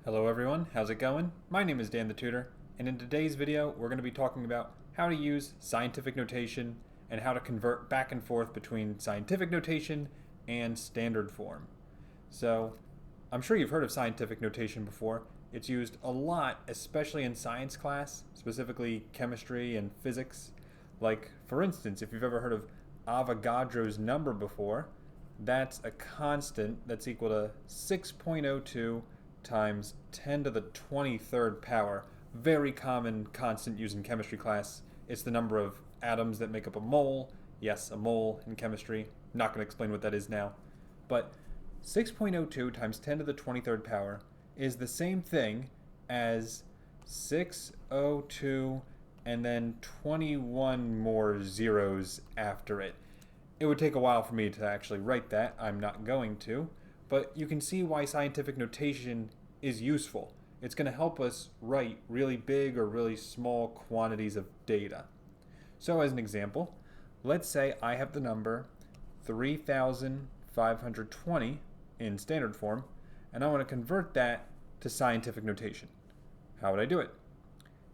Hello everyone, how's it going? My name is Dan the Tutor, and in today's video we're going to be talking about how to use scientific notation and how to convert back and forth between scientific notation and standard form. So, I'm sure you've heard of scientific notation before. It's used a lot, especially in science class, specifically chemistry and physics. Like, for instance, if you've ever heard of Avogadro's number before, that's a constant that's equal to 6.02 times 10 to the 23rd power. Very common constant used in chemistry class. It's the number of atoms that make up a mole. Yes, a mole in chemistry. Not going to explain what that is now. But 6.02 times 10 to the 23rd power is the same thing as 602 and then 21 more zeros after it. It would take a while for me to actually write that. I'm not going to. But you can see why scientific notation is useful. It's going to help us write really big or really small quantities of data. So as an example, let's say I have the number 3,520 in standard form, and I want to convert that to scientific notation. How would I do it?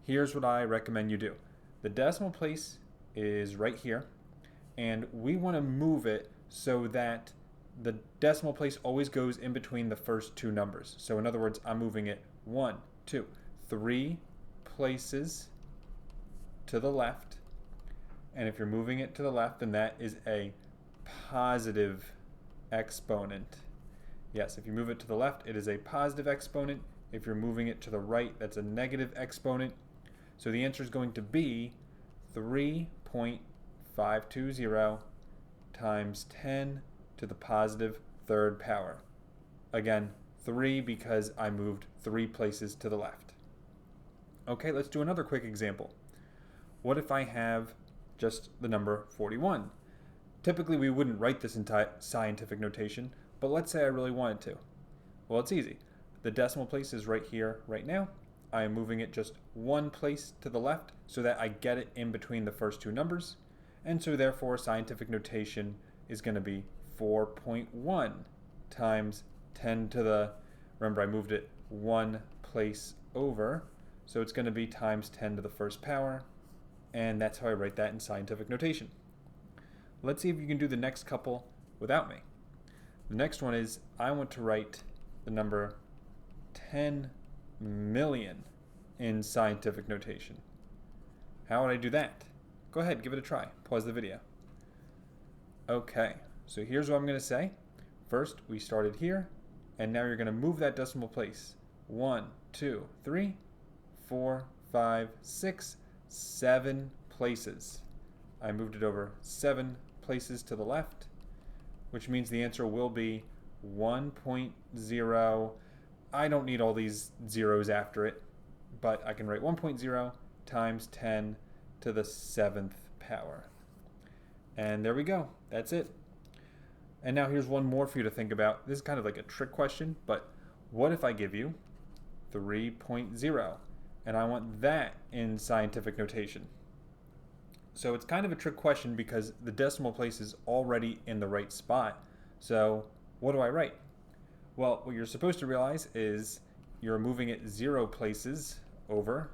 Here's what I recommend you do. The decimal place is right here, and we want to move it so that the decimal place always goes in between the first two numbers. So in other words, I'm moving it 1, 2, 3 places to the left. And if you're moving it to the left, then that is a positive exponent. Yes, if you move it to the left, it is a positive exponent. If you're moving it to the right, that's a negative exponent. So the answer is going to be 3.520 times 10 to the positive third power. Again, 3 because I moved 3 places to the left. Okay, let's do another quick example. What if I have just the number 41? Typically we wouldn't write this in scientific notation, but let's say I really wanted to. Well, it's easy. The decimal place is right here, right now. I am moving it just 1 place to the left so that I get it in between the first two numbers, and so therefore scientific notation is going to be 4.1 times 10 to the, remember I moved it 1 place over, so it's going to be times 10 to the first power, and that's how I write that in scientific notation. Let's see if you can do the next couple without me. The next one is I want to write the number 10 million in scientific notation. How would I do that? Go ahead, give it a try. Pause the video. Okay. So here's what I'm going to say. First, we started here, and now you're going to move that decimal place. 1, 2, 3, 4, 5, 6, 7 places. I moved it over 7 places to the left, which means the answer will be 1.0. I don't need all these zeros after it, but I can write 1.0 times 10 to the 7th power. And there we go. That's it. And now here's one more for you to think about. This is kind of like a trick question, but what if I give you 3.0 and I want that in scientific notation? So it's kind of a trick question because the decimal place is already in the right spot. So what do I write? Well, what you're supposed to realize is you're moving it 0 places over,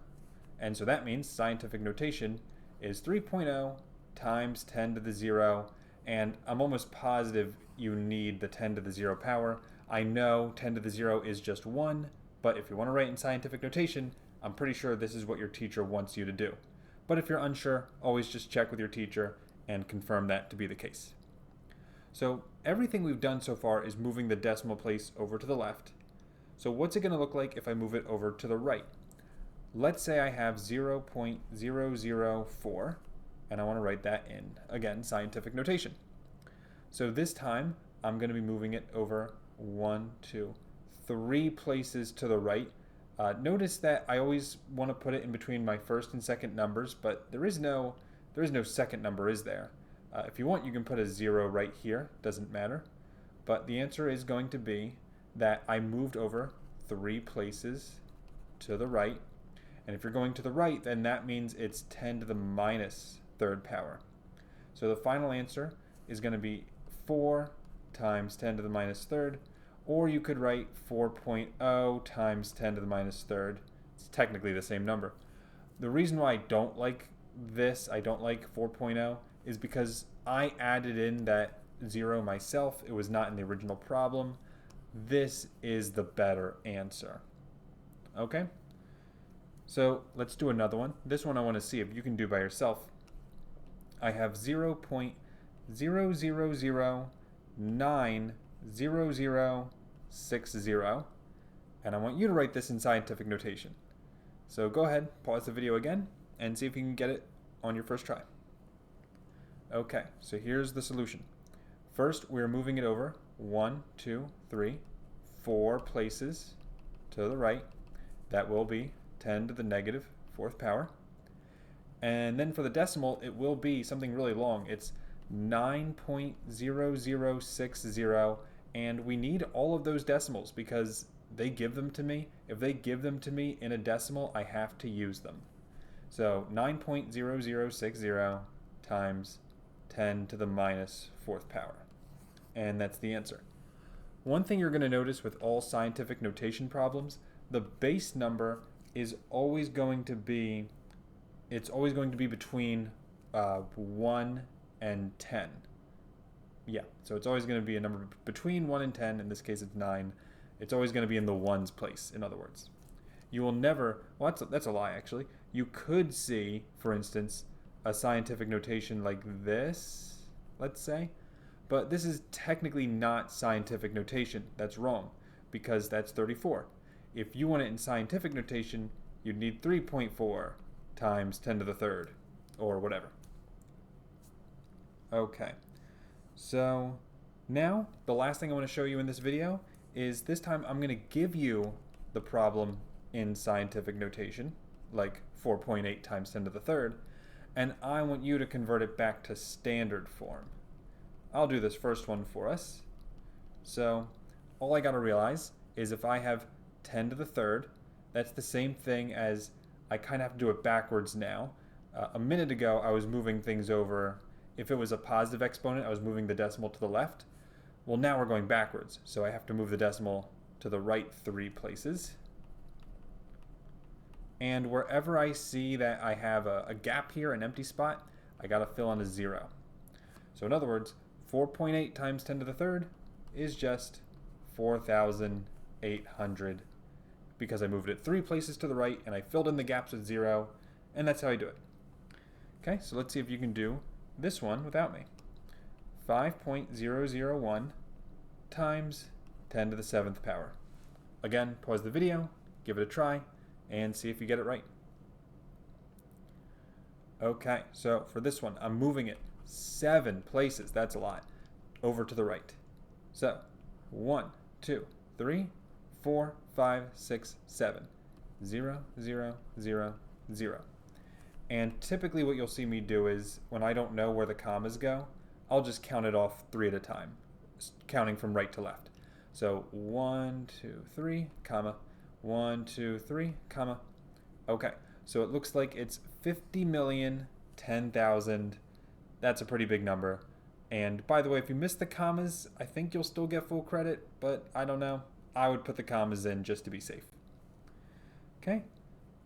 and so that means scientific notation is 3.0 times 10 to the 0, and I'm almost positive you need the 10 to the 0 power. I know 10 to the 0 is just 1, but if you want to write in scientific notation, I'm pretty sure this is what your teacher wants you to do. But if you're unsure, always just check with your teacher and confirm that to be the case. So everything we've done so far is moving the decimal place over to the left. So what's it going to look like if I move it over to the right? Let's say I have 0.004, and I want to write that in, again, scientific notation. So this time, I'm going to be moving it over 1, 2, 3 places to the right. Notice that I always want to put it in between my first and second numbers, but there is no second number, is there? If you want, you can put a 0 right here. Doesn't matter. But the answer is going to be that I moved over 3 places to the right. And if you're going to the right, then that means it's 10 to the minus third power. So the final answer is going to be 4 times 10 to the minus third, Or you could write 4.0 times 10 to the minus third. It's technically the same number. The reason why I don't like this, I don't like 4.0, is because I added in that 0 myself. It was not in the original problem. This is the better answer. Okay? So let's do another one. This one I want to see if you can do by yourself. I have 0.000900060, and I want you to write this in scientific notation. So go ahead, pause the video again, and see if you can get it on your first try. Okay, so here's the solution. First, we're moving it over 1, 2, 3, 4 places to the right. That will be 10 to the negative fourth power. And then for the decimal, it will be something really long. It's 9.0060, and we need all of those decimals because they give them to me. If they give them to me in a decimal, I have to use them. So 9.0060 times 10 to the minus fourth power. And that's the answer. One thing you're going to notice with all scientific notation problems, the base number is always going to be, between 1 and 10. Yeah, so it's always going to be a number between 1 and 10. In this case, it's 9. It's always going to be in the ones place, in other words. You will never, well, that's a lie, actually. You could see, for instance, a scientific notation like this, let's say, but this is technically not scientific notation. That's wrong, because that's 34. If you want it in scientific notation, you'd need 3.4 times 10 to the third, or whatever. Okay, so now the last thing I want to show you in this video is this time I'm going to give you the problem in scientific notation, like 4.8 times 10 to the third, and I want you to convert it back to standard form. I'll do this first one for us. So all I got to realize is if I have 10 to the third, that's the same thing as, I kind of have to do it backwards now. A minute ago I was moving things over. If it was a positive exponent, I was moving the decimal to the left. Well, now we're going backwards, so I have to move the decimal to the right 3 places. And wherever I see that I have a gap here, an empty spot, I gotta fill in a 0. So in other words, 4.8 times 10 to the third is just 4,800, because I moved it 3 places to the right and I filled in the gaps with 0, and that's how I do it. Okay, so let's see if you can do this one without me. 5.001 times 10 to the 7th power. Again, pause the video, give it a try, and see if you get it right. Okay, so for this one, I'm moving it 7 places, that's a lot, over to the right. So 1, 2, 3, 4, 5, 6, 7. 0, 0, 0, 0. And typically what you'll see me do is, when I don't know where the commas go, I'll just count it off 3 at a time, counting from right to left. So 1, 2, 3, comma, 1, 2, 3, comma. Okay, so it looks like it's 50,010,000. That's a pretty big number. And by the way, if you miss the commas, I think you'll still get full credit, but I don't know. I would put the commas in just to be safe. Okay,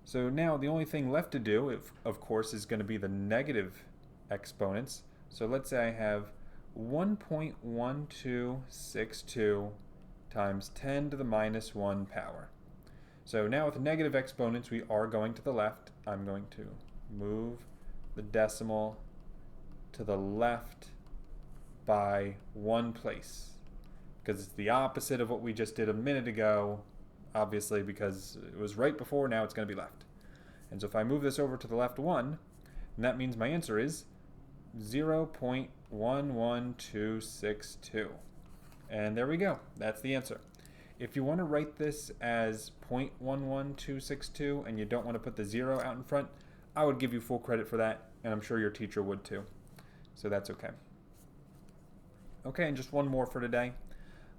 so now the only thing left to do, of course, is going to be the negative exponents. So let's say I have 1.1262 times 10 to the minus 1 power. So now with the negative exponents, we are going to the left. I'm going to move the decimal to the left by 1 place, because it's the opposite of what we just did a minute ago, obviously, because it was right before, now it's going to be left. And so if I move this over to the left 1, then that means my answer is 0.11262. And there we go. That's the answer. If you want to write this as 0.11262 and you don't want to put the 0 out in front, I would give you full credit for that, and I'm sure your teacher would too. So that's okay. Okay, and just one more for today.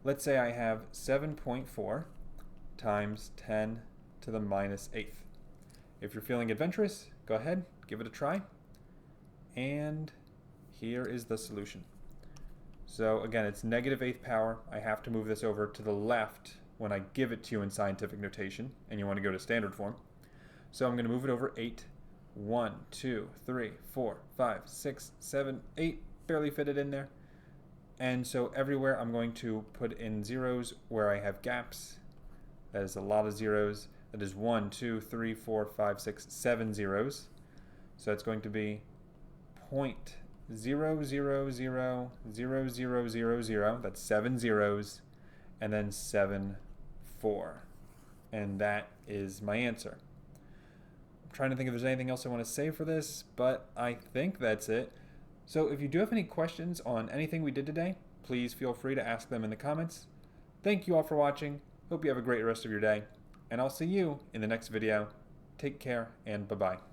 Let's say I have 7.4 times 10 to the minus 8th. If you're feeling adventurous, go ahead, give it a try. And here is the solution. So again, it's negative eighth power. I have to move this over to the left when I give it to you in scientific notation, and you want to go to standard form. So I'm going to move it over 8. 1, 2, 3, 4, 5, 6, 7, 8. Barely fit it in there. And so everywhere I'm going to put in zeros where I have gaps. That is a lot of zeros. That is 1, 2, 3, 4, 5, 6, 7 zeros. So it's going to be 0.0000000. That's 7 zeros. And then 7, 4. And that is my answer. I'm trying to think if there's anything else I want to say for this, but I think that's it. So if you do have any questions on anything we did today, please feel free to ask them in the comments. Thank you all for watching. Hope you have a great rest of your day, and I'll see you in the next video. Take care, and bye-bye.